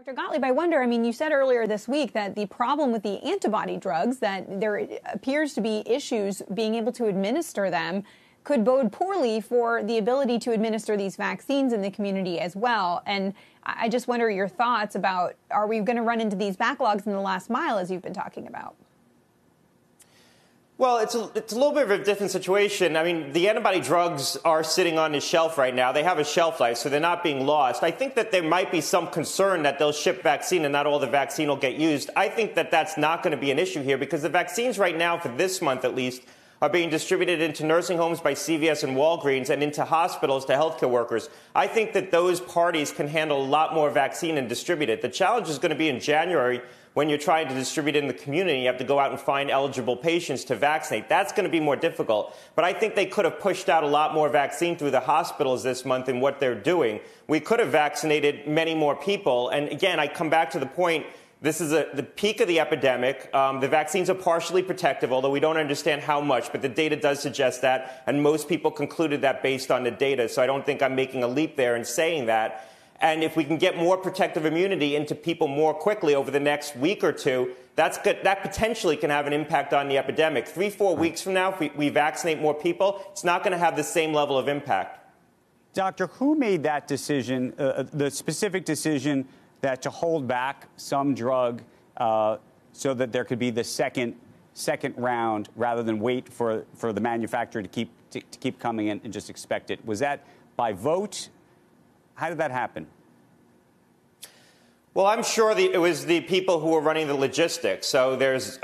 Dr. Gottlieb, I wonder, you said earlier this week that the problem with the antibody drugs, that there appears to be issues being able to administer them, could bode poorly for the ability to administer these vaccines in the community as well. And I just wonder your thoughts about, are we going to run into these backlogs in the last mile, as you've been talking about? Well, it's a little bit of a different situation. The antibody drugs are sitting on the shelf right now. They have a shelf life, so they're not being lost. I think that there might be some concern that they'll ship vaccine and not all the vaccine will get used. I think that that's not going to be an issue here because the vaccines right now, for this month at least, are being distributed into nursing homes by CVS and Walgreens and into hospitals to healthcare workers. I think that those parties can handle a lot more vaccine and distribute it. The challenge is going to be in January when you're trying to distribute it in the community. You have to go out and find eligible patients to vaccinate. That's going to be more difficult. But I think they could have pushed out a lot more vaccine through the hospitals this month in what they're doing. We could have vaccinated many more people. And again, I come back to the point. This is the peak of the epidemic. The vaccines are partially protective, although we don't understand how much, but the data does suggest that, and most people concluded that based on the data. So I don't think I'm making a leap there in saying that. And if we can get more protective immunity into people more quickly over the next week or two, that's good. That potentially can have an impact on the epidemic. 3-4 weeks from now, if we vaccinate more people, it's not going to have the same level of impact. Doctor, who made that decision, the specific decision that to hold back some drug so that there could be the second round rather than wait for the manufacturer to keep coming in and just expect it? Was that by vote? How did that happen? Well, I'm sure it was the people who were running the logistics. So there's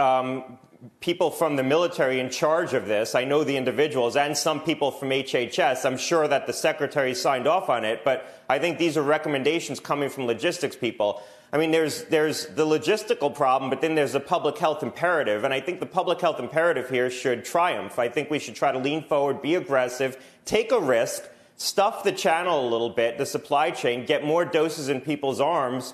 people from the military in charge of this. I know the individuals and some people from HHS. I'm sure that the secretary signed off on it, but I think these are recommendations coming from logistics people. There's the logistical problem, but then there's the public health imperative. And I think the public health imperative here should triumph. I think we should try to lean forward, be aggressive, take a risk, stuff the channel a little bit, the supply chain, get more doses in people's arms,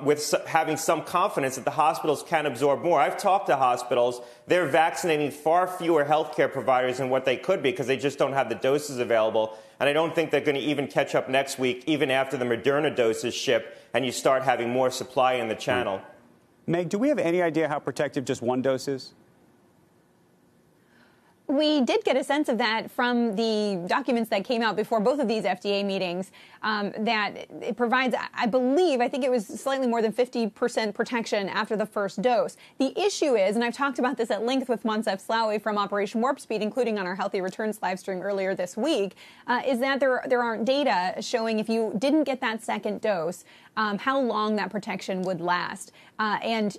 with having some confidence that the hospitals can absorb more. I've talked to hospitals. They're vaccinating far fewer healthcare providers than what they could because they just don't have the doses available. And I don't think they're going to even catch up next week, even after the Moderna doses ship and you start having more supply in the channel. Meg, do we have any idea how protective just one dose is? We did get a sense of that from the documents that came out before both of these FDA meetings, that it provides, I think it was slightly more than 50% protection after the first dose. The issue is, and I've talked about this at length with Moncef Slaoui from Operation Warp Speed, including on our Healthy Returns live stream earlier this week, is that there aren't data showing if you didn't get that second dose, how long that protection would last. And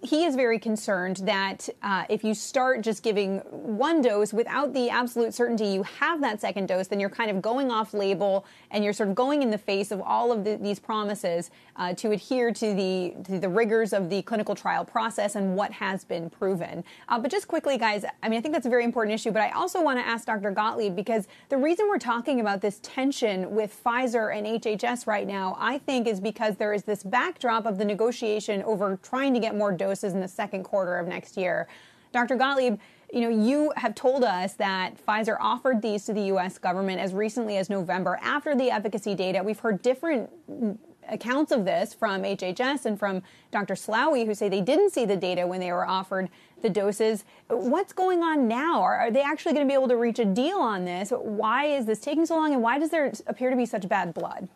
he is very concerned that if you start just giving one dose without the absolute certainty you have that second dose, then you're kind of going off label and you're sort of going in the face of all of these promises to adhere to the rigors of the clinical trial process and what has been proven. But just quickly, guys, I think that's a very important issue. But I also want to ask Dr. Gottlieb, because the reason we're talking about this tension with Pfizer and HHS right now, I think, is because there is this backdrop of the negotiation over trying to get more doses in the second quarter of next year. Dr. Gottlieb, you have told us that Pfizer offered these to the U.S. government as recently as November after the efficacy data. We've heard different accounts of this from HHS and from Dr. Slaoui, who say they didn't see the data when they were offered the doses. What's going on now? Are they actually going to be able to reach a deal on this? Why is this taking so long, and why does there appear to be such bad blood?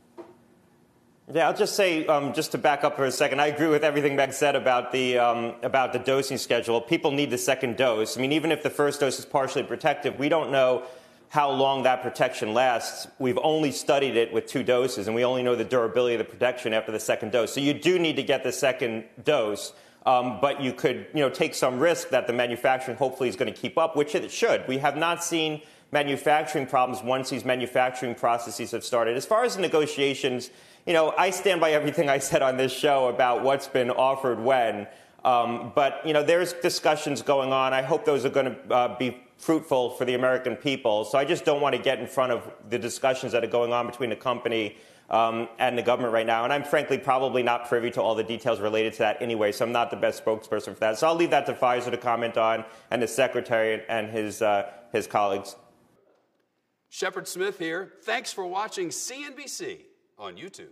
Yeah, I'll just say, just to back up for a second, I agree with everything Meg said about the dosing schedule. People need the second dose. Even if the first dose is partially protective, we don't know how long that protection lasts. We've only studied it with 2 doses, and we only know the durability of the protection after the second dose. So you do need to get the second dose, but you could, take some risk that the manufacturing hopefully is going to keep up, which it should. We have not seen manufacturing problems once these manufacturing processes have started. As far as the negotiations, I stand by everything I said on this show about what's been offered when. But there's discussions going on. I hope those are going to be fruitful for the American people. So I just don't want to get in front of the discussions that are going on between the company and the government right now. And I'm frankly probably not privy to all the details related to that anyway, so I'm not the best spokesperson for that. So I'll leave that to Pfizer to comment on, and the secretary and his colleagues. Shepard Smith here. Thanks for watching CNBC on YouTube.